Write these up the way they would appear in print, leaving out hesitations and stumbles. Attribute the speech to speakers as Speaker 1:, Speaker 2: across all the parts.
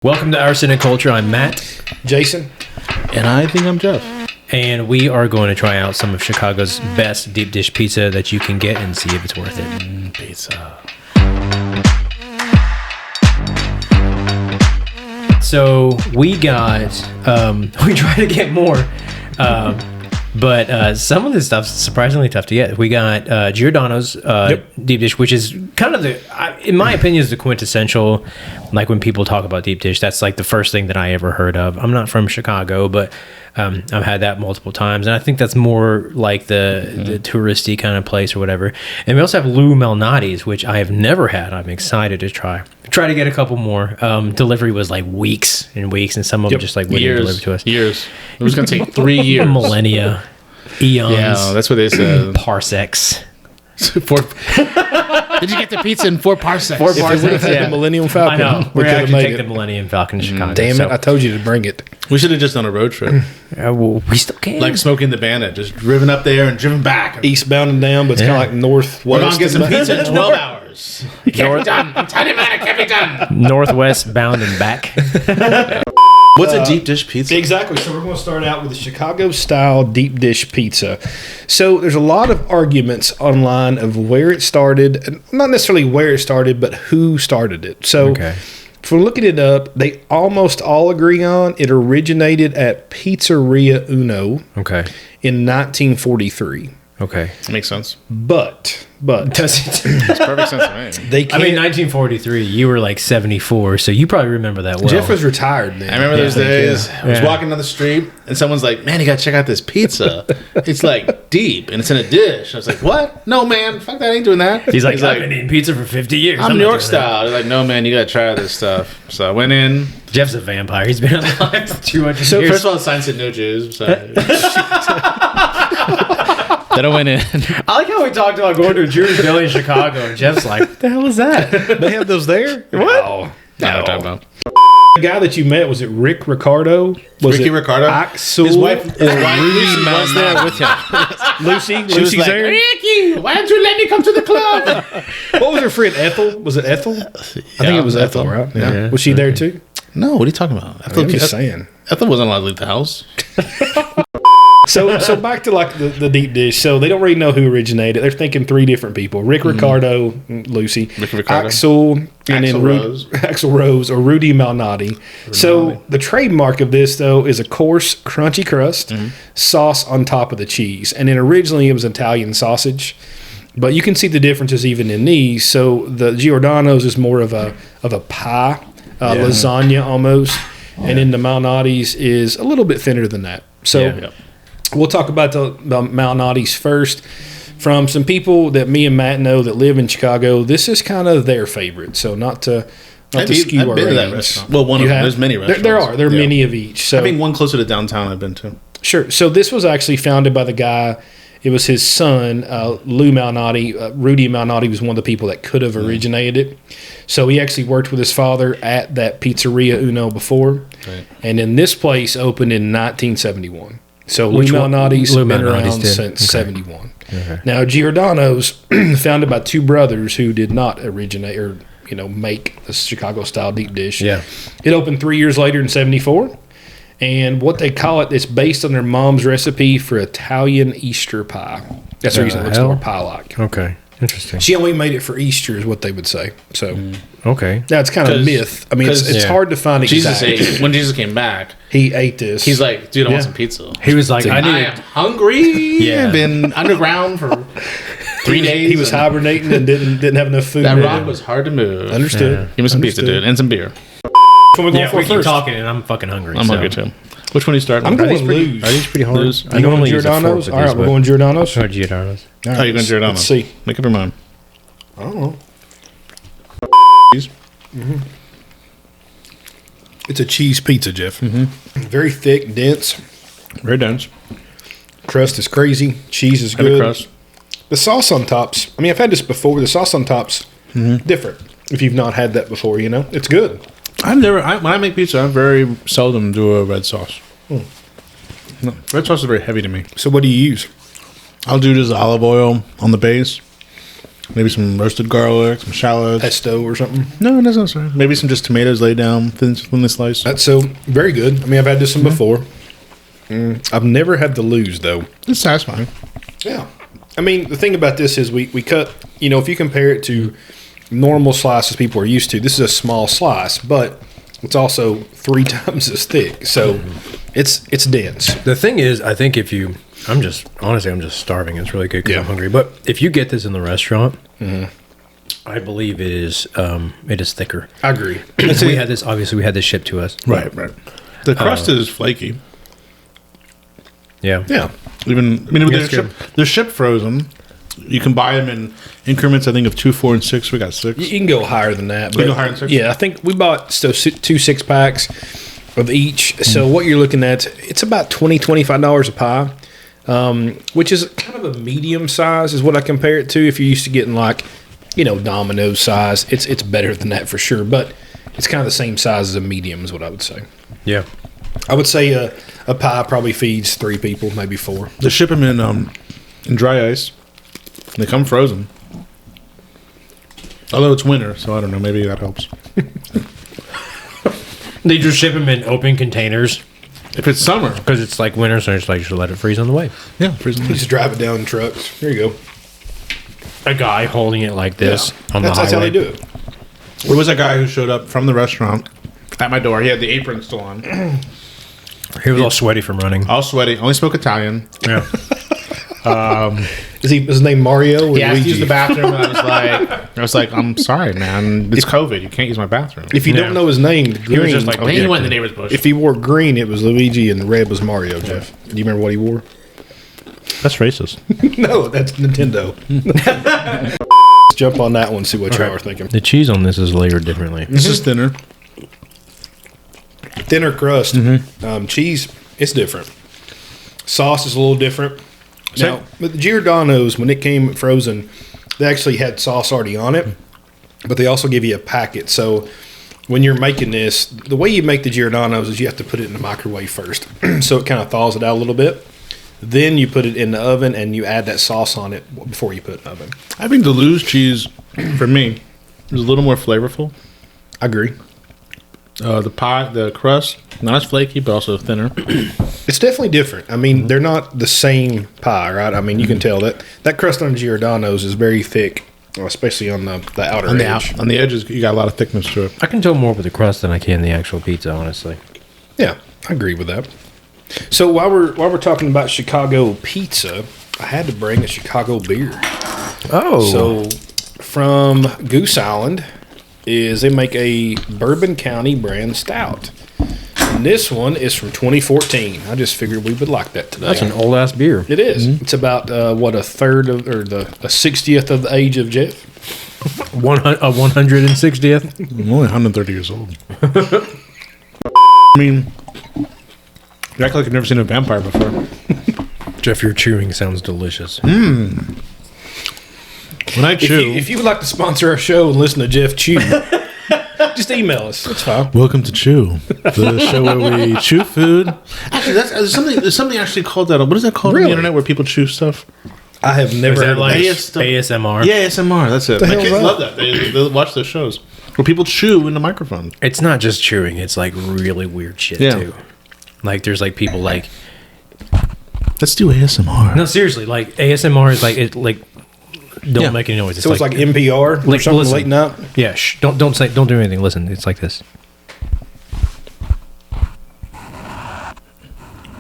Speaker 1: Welcome to Arson and Culture. I'm Matt.
Speaker 2: Jason.
Speaker 3: And I think I'm Jeff.
Speaker 1: And we are going to try out some of Chicago's best deep dish pizza that you can get and see if it's worth it.
Speaker 3: Pizza.
Speaker 1: So we got, we try to get more, but some of this stuff's surprisingly tough to get. We got Giordano's deep dish, which is kind of in my opinion, is the quintessential, like when people talk about deep dish, that's like the first thing that I ever heard of. I'm not from Chicago, but I've had that multiple times, and I think that's more like the touristy kind of place or whatever. And we also have Lou Malnati's, which I have never had. I'm excited to try to get a couple more. Delivery was like weeks and weeks, and some of them just like wouldn't deliver to us.
Speaker 3: Years. It was going to take 3 years.
Speaker 1: Millennia. Eons.
Speaker 3: Yeah, that's what they said.
Speaker 1: Parsecs.
Speaker 3: Did you get the pizza in 4 parsecs?
Speaker 2: 4 parsecs. If had the Millennium Falcon,
Speaker 1: I know. We're going to take the Millennium Falcon to Chicago.
Speaker 2: Damn it. I told you to bring it.
Speaker 3: We should have just done a road trip.
Speaker 1: Well, we still can.
Speaker 3: Like Smoking the Bandit. Just driven up there and driven back.
Speaker 2: Eastbound and down, but it's kind of like northwest.
Speaker 3: We're going to get some pizza in 12 hours. It can't be done. I'm telling you, man, it can't be done.
Speaker 1: Northwest bound and back.
Speaker 3: What's a deep dish pizza?
Speaker 2: Exactly. So we're going to start out with the Chicago-style deep dish pizza. So there's a lot of arguments online of where it started, and not necessarily where it started, but who started it. So from looking it up, they almost all agree on it originated at Pizzeria Uno in 1943.
Speaker 1: Okay.
Speaker 3: Makes sense.
Speaker 2: But
Speaker 1: does it?
Speaker 3: Makes perfect sense to me.
Speaker 1: I mean, 1943, you were like 74, so you probably remember that well.
Speaker 2: Jeff was retired then.
Speaker 3: I remember those days. I was walking down the street, and someone's like, man, you got to check out this pizza. It's like deep, and it's in a dish. I was like, what? No, man. Fuck that. I ain't doing that.
Speaker 1: He's like, I've been eating pizza for 50 years.
Speaker 3: I'm New York style. They're like, no, man, you got to try this stuff. So I went in.
Speaker 1: Jeff's a vampire. He's been alive for 200 years.
Speaker 3: So first of all, the sign said no Jews. So. Then I went in.
Speaker 1: I like how we talked about going to a Jewish deli in Chicago, and Jeff's like, what the hell is that?
Speaker 2: They have those there?
Speaker 1: What?
Speaker 2: No.
Speaker 3: I'm talking about.
Speaker 2: The guy that you met, was it Rick Ricardo? Was
Speaker 3: Ricky
Speaker 2: it
Speaker 3: Ricardo?
Speaker 2: Axel?
Speaker 3: His wife was
Speaker 2: there with him. Lucy's
Speaker 3: like,
Speaker 2: there?
Speaker 3: Ricky, why don't you let me come to the club?
Speaker 2: What was her friend, Ethel? Was it Ethel? I think it was Ethel, right? Yeah. Was she there too?
Speaker 3: No, what are you talking about?
Speaker 2: I'm just saying.
Speaker 3: Ethel wasn't allowed to leave the house.
Speaker 2: So back to like the deep dish. So they don't really know who originated. They're thinking 3 different people: Rick Ricardo, Lucy, Axel, and then Axel Rose or Rudy Malnati. The trademark of this though is a coarse, crunchy crust, sauce on top of the cheese. And then originally it was Italian sausage, but you can see the differences even in these. So the Giordano's is more of a pie, lasagna almost, and then the Malnati's is a little bit thinner than that. So. We'll talk about the Malnati's first. From some people that me and Matt know that live in Chicago, this is kind of their favorite. So not to skew our ratings.
Speaker 3: That restaurant. Well, one of them. There's many restaurants.
Speaker 2: There are many of each. So
Speaker 3: having one closer to downtown I've been to.
Speaker 2: Sure. So this was actually founded by the guy. It was his son, Lou Malnati. Rudy Malnati was one of the people that could have originated it. So he actually worked with his father at that Pizzeria Uno before. Right. And then this place opened in 1971. So Lou Malnati's been around since 71. Okay. Now, Giordano's founded by 2 brothers who did not originate or make the Chicago-style deep dish. Yeah. It opened 3 years later in 74. And what they call it is based on their mom's recipe for Italian Easter pie. That's the reason it looks more pie-like.
Speaker 1: Okay. Interesting.
Speaker 2: She only made it for Easter is what they would say. So
Speaker 1: okay.
Speaker 2: Now it's kind of a myth. I mean, it's hard to find exact.
Speaker 3: When Jesus came back,
Speaker 2: he ate this.
Speaker 3: He's like, dude, I want some pizza.
Speaker 1: He was like,
Speaker 3: I am hungry. I've been underground for 3 days.
Speaker 2: He was hibernating and didn't have enough food.
Speaker 3: That rock was hard to move.
Speaker 2: Understood.
Speaker 3: Yeah. Give me some pizza, dude, and some beer.
Speaker 1: We keep talking, and I'm fucking hungry.
Speaker 3: I'm hungry too. Which one are you starting?
Speaker 2: I'm going Lou's.
Speaker 1: Are these pretty hard?
Speaker 2: Are you going Giordano's? All right, we're going Giordano's.
Speaker 1: Or Giordano's.
Speaker 2: All right,
Speaker 3: you're going Giordano's.
Speaker 2: Let's see.
Speaker 3: Make up your mind.
Speaker 2: I don't know. It's a cheese pizza, Jeff. Very thick, dense.
Speaker 3: Very dense.
Speaker 2: Crust is crazy. Cheese is good.
Speaker 3: Crust.
Speaker 2: The sauce on top's, I mean, I've had this before. The sauce on top's different. If you've not had that before, it's good.
Speaker 3: When I make pizza, I very seldom do a red sauce. No, red sauce is very heavy to me.
Speaker 2: So what do you use?
Speaker 3: I'll do just olive oil on the base. maybe some roasted garlic, some shallots.
Speaker 2: Pesto or something.
Speaker 3: No, that's not sorry. Maybe some just tomatoes laid down, thinly sliced.
Speaker 2: That's so very good. I mean, I've had this one before. I've never had the lose, though.
Speaker 3: It's satisfying.
Speaker 2: Yeah. I mean, the thing about this is we cut, if you compare it to normal slices people are used to, this is a small slice, but it's also 3 times as thick. So it's dense.
Speaker 1: The thing is, I think I'm just starving. It's really good because I'm hungry. But if you get this in the restaurant, I believe it is thicker.
Speaker 2: I agree.
Speaker 1: We had this shipped to us.
Speaker 3: Right. The crust is flaky.
Speaker 1: Yeah.
Speaker 2: Yeah.
Speaker 3: They're shipped frozen. You can buy them in increments, I think, of 2, 4, and 6. We got 6.
Speaker 2: You can go higher than that.
Speaker 3: You can go higher than 6?
Speaker 2: Yeah, I think we bought 2 6-packs of each. So what you're looking at, it's about $20, $25 a pie, which is kind of a medium size is what I compare it to. If you're used to getting Domino's size, it's better than that for sure. But it's kind of the same size as a medium is what I would say.
Speaker 1: Yeah.
Speaker 2: I would say a pie probably feeds 3 people, maybe 4.
Speaker 3: They ship them in dry ice. They come frozen. Although it's winter, so I don't know. Maybe that helps.
Speaker 1: They just ship them in open containers.
Speaker 3: If it's summer.
Speaker 1: Because it's like winter, so it's like you should let it freeze on the way.
Speaker 3: Yeah, freeze on the way.
Speaker 2: Just drive it down in trucks. Here you go.
Speaker 1: A guy holding it like this on the highway.
Speaker 2: That's how they do it.
Speaker 3: There was a guy who showed up from the restaurant at my door. He had the apron still on.
Speaker 1: He was all sweaty from running.
Speaker 3: All sweaty. Only spoke Italian.
Speaker 1: Yeah.
Speaker 2: Is his name Mario or
Speaker 3: He asked to
Speaker 2: Luigi?
Speaker 3: use the bathroom, and I was like, I'm sorry, man. It's COVID. You can't use my bathroom.
Speaker 2: If you don't know his name,
Speaker 1: He was
Speaker 2: green,
Speaker 1: just like,
Speaker 3: He went in the neighbor's bush.
Speaker 2: if he wore green, it was Luigi, and red was Mario, Jeff. Do you remember what he wore?
Speaker 3: That's racist.
Speaker 2: No, that's Nintendo. Let's jump on that one and see what y'all are thinking.
Speaker 1: The cheese on this is layered differently.
Speaker 3: This is thinner.
Speaker 2: Thinner crust. Cheese, it's different. Sauce is a little different. Now, with the Giordano's, when it came frozen, they actually had sauce already on it, but they also give you a packet. So when you're making this, the way you make the Giordano's is you have to put it in the microwave first. So it kind of thaws it out a little bit. Then you put it in the oven and you add that sauce on it before you put it in the oven.
Speaker 3: I think the loose cheese, for me, is a little more flavorful.
Speaker 2: I agree.
Speaker 3: The crust, not as flaky, but also thinner.
Speaker 2: It's definitely different. I mean, they're not the same pie, right? I mean, you can tell that crust on Giordano's is very thick, especially on the outer edge.
Speaker 3: On the edges, you got a lot of thickness to it.
Speaker 1: I can tell more with the crust than I can the actual pizza, honestly.
Speaker 2: Yeah, I agree with that. So while we're talking about Chicago pizza, I had to bring a Chicago beer.
Speaker 1: Oh.
Speaker 2: So from Goose Island they make a Bourbon County brand stout. And this one is from 2014. I just figured we would like that today.
Speaker 1: That's an old ass beer.
Speaker 2: It is. It's about a third of, or a 60th of the age of Jeff.
Speaker 1: 160th.
Speaker 3: I'm only 130 years old. I mean, you act like you've never seen a vampire before.
Speaker 1: Jeff, your chewing sounds delicious.
Speaker 3: When I chew...
Speaker 2: If you would like to sponsor our show and listen to Jeff chew, just email us. That's fine.
Speaker 3: Welcome to Chew, the show where we chew food. Actually, there's something actually called that. What is that called on the internet where people chew stuff?
Speaker 2: I have never heard
Speaker 1: like
Speaker 2: of
Speaker 1: ASMR?
Speaker 3: Yeah, ASMR. That's it.
Speaker 2: The
Speaker 3: My
Speaker 2: hell is
Speaker 3: kids
Speaker 2: that?
Speaker 3: love that. They watch those shows where people chew in the microphone.
Speaker 1: It's not just chewing. It's like really weird shit too. Like there's like people like.
Speaker 3: Let's do ASMR.
Speaker 1: No, seriously. Like ASMR is like. Don't make any noise.
Speaker 2: So it's like NPR or something
Speaker 1: listen.
Speaker 2: late night?
Speaker 1: Yeah, don't do anything. Listen, it's like this.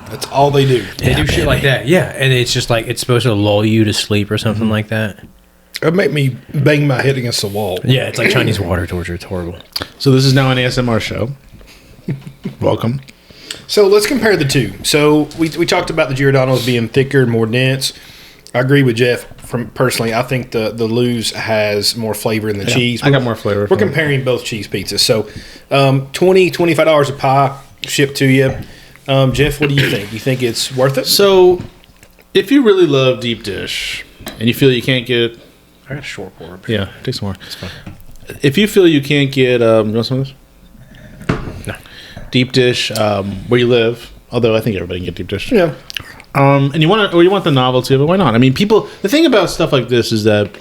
Speaker 2: That's all they do.
Speaker 1: They do shit like that. Yeah, and it's just like it's supposed to lull you to sleep or something like that.
Speaker 2: It make me bang my head against the wall.
Speaker 1: Yeah, it's like Chinese water torture. It's horrible.
Speaker 3: So this is now an ASMR show. Welcome.
Speaker 2: So let's compare the two. So we talked about the Giordano's being thicker and more dense. I agree with Jeff. Personally, I think the Lou's has more flavor in the cheese.
Speaker 3: I got more flavor.
Speaker 2: We're comparing both cheese pizzas. So $25 a pie shipped to you. Jeff, what do you think? You think it's worth it?
Speaker 3: So, if you really love deep dish and you feel you can't get...
Speaker 1: I got a short pour.
Speaker 3: Yeah, take some more. It's fine. If you feel you can't get... you want some of this?
Speaker 1: No.
Speaker 3: Deep dish where you live, although I think everybody can get deep dish.
Speaker 2: Yeah.
Speaker 3: And you want the novelty of it, why not? I mean, the thing about stuff like this is that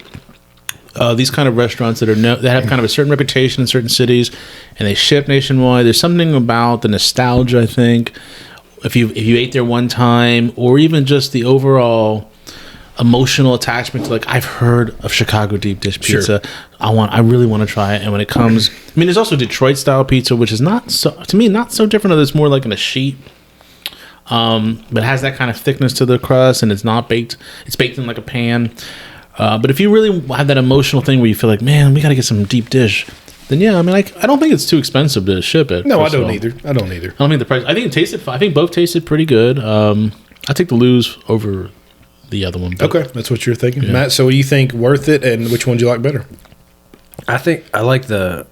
Speaker 3: these kind of restaurants that have kind of a certain reputation in certain cities, and they ship nationwide. There's something about the nostalgia, I think. If you ate there one time, or even just the overall emotional attachment to, like, I've heard of Chicago deep dish pizza. Sure. I really want to try it. And when it comes, I mean, there's also Detroit style pizza, which is not so different. It's more like in a sheet, but has that kind of thickness to the crust, and it's not baked. It's baked in like a pan. But if you really have that emotional thing where you feel like, man, we got to get some deep dish, then yeah, I mean, I don't think it's too expensive to ship it.
Speaker 2: No, I don't either. I don't
Speaker 3: think the price. I think both tasted pretty good. I take the Lou's over the other one.
Speaker 2: Okay, that's what you're thinking, yeah. Matt. So, what do you think? Worth it, and which one do you like better?
Speaker 1: I think I like the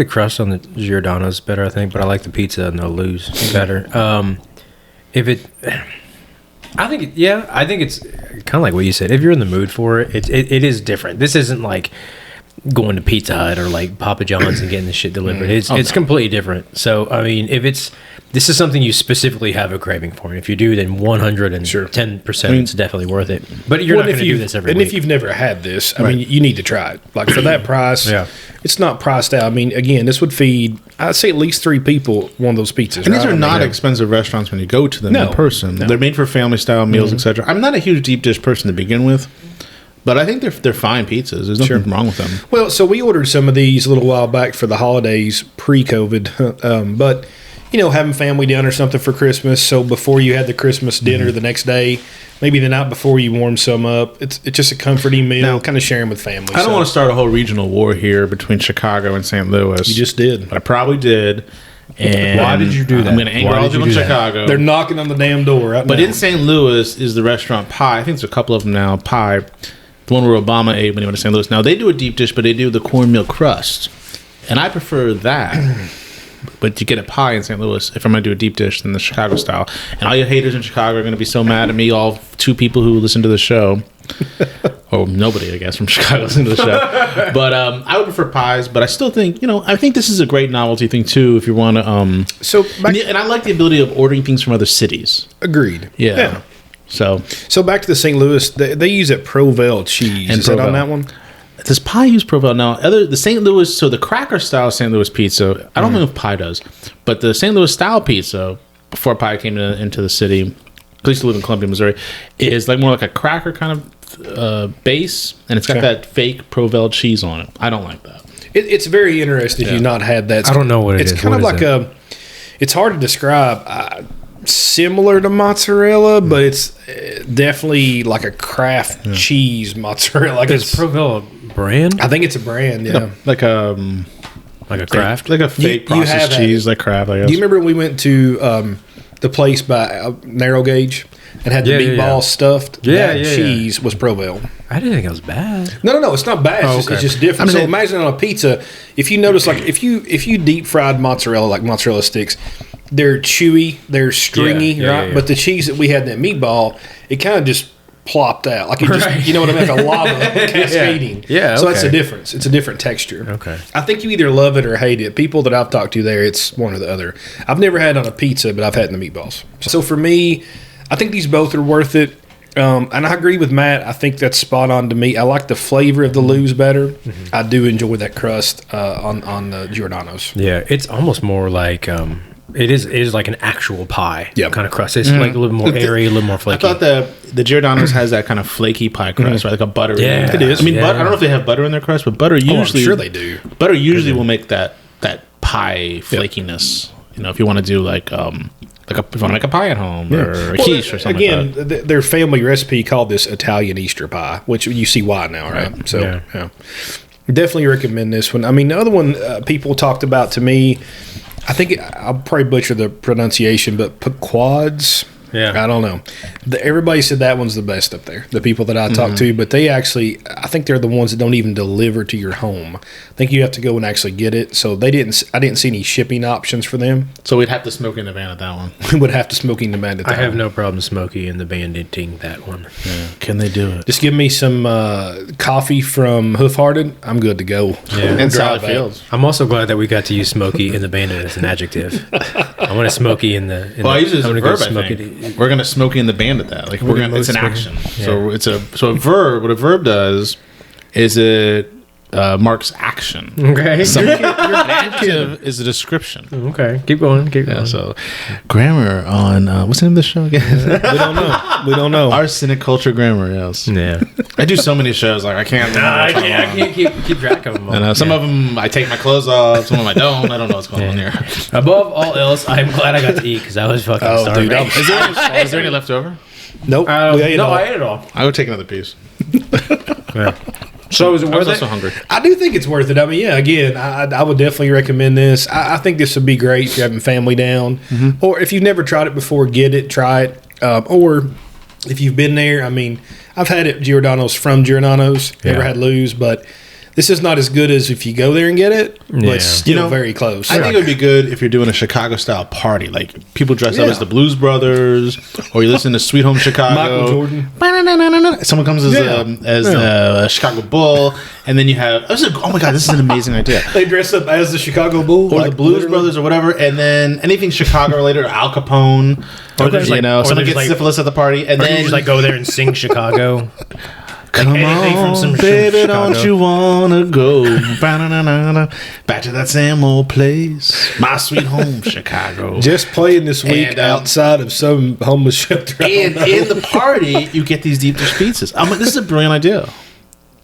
Speaker 1: crust on the Giordano's better. I think, but I like the pizza and the Lou's better. I think it's kind of like what you said. If you're in the mood for it, it is different. This isn't like going to Pizza Hut or like Papa John's and getting the shit delivered. It's completely different. So, I mean, this is something you specifically have a craving for. And if you do, then 110% it's definitely worth it. But you're not going to do this every week.
Speaker 2: And if you've never had this, I mean, you need to try it. Like, for that price, it's not priced out. I mean, again, this would feed, I'd say, at least 3 people one of those pizzas.
Speaker 3: And these are not expensive restaurants when you go to them in person. No. They're made for family-style meals, etc. I'm not a huge deep dish person to begin with. But I think they're fine pizzas. There's nothing wrong with them.
Speaker 2: Well, so we ordered some of these a little while back for the holidays pre-COVID. But, having family down or something for Christmas. So before you had the Christmas dinner the next day, maybe the night before you warm some up. It's just a comforting meal, kind of sharing with family.
Speaker 3: I don't want to start a whole regional war here between Chicago and St. Louis.
Speaker 2: You just did.
Speaker 3: But I probably did. And
Speaker 1: why did you do that?
Speaker 3: I'm going to anger all of them in Chicago.
Speaker 2: They're knocking on the damn door right now.
Speaker 3: But in St. Louis is the restaurant Pie. I think there's a couple of them now. Pie. The one where Obama ate when he went to St. Louis. Now, they do a deep dish, but they do the cornmeal crust. And I prefer that. But you get a pie in St. Louis if I'm going to do a deep dish than the Chicago style. And all you haters in Chicago are going to be so mad at me, all 2 people who listen to the show. Or nobody, I guess, from Chicago listen to the show. But I would prefer pies. But I still think, I think this is a great novelty thing, too, if you want to. And I like the ability of ordering things from other cities.
Speaker 2: Agreed.
Speaker 3: Yeah. So
Speaker 2: back to the St. Louis, they use that Provel cheese. Is that on that one?
Speaker 3: Does Pie use Provel? Now, the St. Louis, so the cracker style St. Louis pizza, I don't know if Pie does, but the St. Louis style pizza, before Pie came into the city, I used to live in Columbia, Missouri, is like more like a cracker kind of base, and it's got that fake Provel cheese on it. I don't like that.
Speaker 2: It's very interesting if you've not had that.
Speaker 1: I don't know what it is.
Speaker 2: It's kind of like it's hard to describe. Similar to mozzarella, but it's definitely like a craft cheese mozzarella. Like
Speaker 1: is Provel a brand?
Speaker 2: I think it's a brand. Yeah,
Speaker 3: no, like a
Speaker 1: craft,
Speaker 3: like a fake processed cheese, like craft. I guess.
Speaker 2: Do you remember when we went to the place by Narrow Gauge and had the meatball stuffed? Cheese was Provel.
Speaker 1: I didn't think it was bad.
Speaker 2: No, it's not bad. It's just different. So imagine on a pizza, if you notice, like if you deep fried mozzarella, like mozzarella sticks. They're chewy, they're stringy, right? But the cheese that we had in that meatball, it kind of just plopped out. Like it just, you know what I mean? Like a lava cascading.
Speaker 1: Yeah.
Speaker 2: So that's the difference. It's a different texture.
Speaker 1: Okay.
Speaker 2: I think you either love it or hate it. People that I've talked to there, it's one or the other. I've never had it on a pizza, but I've had it in the meatballs. So for me, I think these both are worth it. And I agree with Matt. I think that's spot on to me. I like the flavor of the Lou's better. Mm-hmm. I do enjoy that crust on the Giordano's.
Speaker 1: Yeah, it's almost more like... It is like an actual pie kind of crust. It's like a little more airy, a little more flaky.
Speaker 3: I thought the Giordano's has that kind of flaky pie crust, right? Like a buttery.
Speaker 2: Yeah, it is.
Speaker 3: I mean, I don't know if they have butter in their crust, but butter usually...
Speaker 2: I'm sure they do.
Speaker 3: Butter usually will make that pie flakiness. If you want to do if you want to make a pie at home or a quiche or something like that.
Speaker 2: Again, their family recipe called this Italian Easter pie, which you see why now, right? So, definitely recommend this one. I mean, the other one people talked about to me... I think I'll probably butcher the pronunciation, but Pequod's. Yeah, I don't know. Everybody said that one's the best up there. The people that I talked to, but they actually, I think they're the ones that don't even deliver to your home. I think you have to go and actually get it. So I didn't see any shipping options for them.
Speaker 3: So we'd have to smoke in the van at that one.
Speaker 2: We would have to smoke in the van at that one.
Speaker 1: I have no problem smoking in the banding that one.
Speaker 3: Yeah. Can they do it?
Speaker 2: Just give me some coffee from Hoof Hearted. I'm good to go.
Speaker 3: Yeah. And Salad Fields.
Speaker 1: I'm also glad that we got to use smoky in the bandit as an adjective. I want to smoky in the.
Speaker 3: I use it as a verb. I think. We're gonna smoky in the bandit that. Like it's an action. Yeah. So a verb. What a verb does is it marks action.
Speaker 1: Okay.
Speaker 3: An adjective is a description.
Speaker 1: Okay. Keep going.
Speaker 3: Yeah, so grammar on what's the name of the show again?
Speaker 2: We don't know.
Speaker 3: Arsenic Culture Grammar. Yes.
Speaker 1: Yeah.
Speaker 3: I do so many shows. Like I can't.
Speaker 1: I can't keep track of them all.
Speaker 3: And some of them I take my clothes off. Some of them I don't. I don't know what's going on here.
Speaker 1: Above all else, I'm glad I got to eat because I was fucking starving.
Speaker 2: dude,
Speaker 3: Is there any left over?
Speaker 2: Nope.
Speaker 1: I ate it all.
Speaker 3: I would take another piece.
Speaker 1: Yeah. So is it
Speaker 3: I was
Speaker 1: worth
Speaker 3: also
Speaker 1: it?
Speaker 3: hungry.
Speaker 2: I do think it's worth it. I mean, yeah, again, I would definitely recommend this. I think this would be great if you're having family down. Or if you've never tried it before, get it, try it. Or if you've been there, I mean, I've had it Giordano's from Giordano's. Never had Lou's, but this is not as good as if you go there and get it, but still very close.
Speaker 3: I think it would be good if you're doing a Chicago-style party. Like, people dress up as the Blues Brothers, or you listen to Sweet Home Chicago.
Speaker 2: Michael Jordan.
Speaker 3: Someone comes as a Chicago Bull, and then you have... Oh, my God, this is an amazing idea.
Speaker 2: They dress up as the Chicago Bull.
Speaker 3: Or the Blues Brothers or whatever, and then anything Chicago-related, or Al Capone, or someone gets syphilis at the party, and then...
Speaker 1: you just go there and sing Chicago.
Speaker 3: Come on, baby, don't you wanna go back to that same old place, my sweet home, Chicago?
Speaker 2: Just playing this week outside of some homeless shelter.
Speaker 3: And in the party, you get these deep dish pizzas. This is a brilliant idea.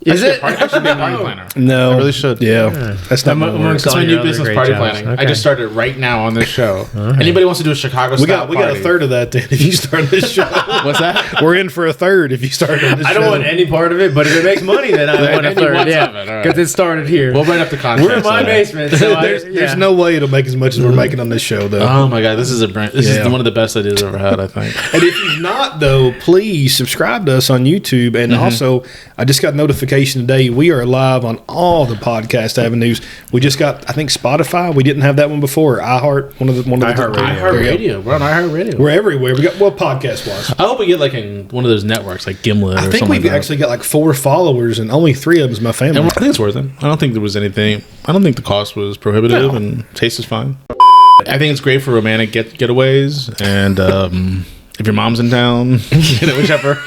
Speaker 1: Is it?
Speaker 3: I should be a party planner.
Speaker 2: No,
Speaker 3: I really should.
Speaker 2: Yeah, that's not
Speaker 3: That's my new business, party planning. Okay. I just started right now on this show. Anybody wants to do a Chicago style
Speaker 2: we got a third of that then if you start this show.
Speaker 3: What's that?
Speaker 2: We're in for a third if you start on this show.
Speaker 1: I don't want any part of it, but if it makes money, then I want a third. Yeah, because it started here.
Speaker 3: We'll write up the contract.
Speaker 1: We're in my basement, so
Speaker 2: there's no way it'll make as much as we're making on this show, though.
Speaker 3: Oh my God, this is one of the best ideas I've ever had, I think.
Speaker 2: And if you've not, though, please subscribe to us on YouTube. And also, I just got notification today. We are live on all the podcast avenues. We just got, I think, Spotify. We didn't have that one before. iHeart, one of the
Speaker 3: iHeartRadio. We're on iHeartRadio.
Speaker 2: We're everywhere. We got podcast wise.
Speaker 3: I hope we get like in one of those networks, like Gimlet.
Speaker 2: I think we've actually got like 4 followers, and only 3 of them is my family.
Speaker 3: And I think it's worth it. I don't think there was anything. I don't think the cost was prohibitive, and taste is fine. I think it's great for romantic getaways, and if your mom's in town, whichever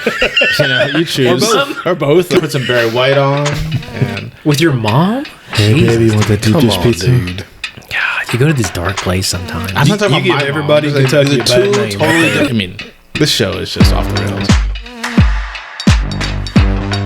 Speaker 3: you choose, or both. Put some Barry White on, and
Speaker 1: with your mom.
Speaker 2: Hey baby, you want that deep dish pizza?
Speaker 1: Dude. God, you go to this dark place sometimes.
Speaker 3: I'm not talking about
Speaker 2: everybody in Kentucky a bad name.
Speaker 3: Totally. I mean, this show is just off the rails.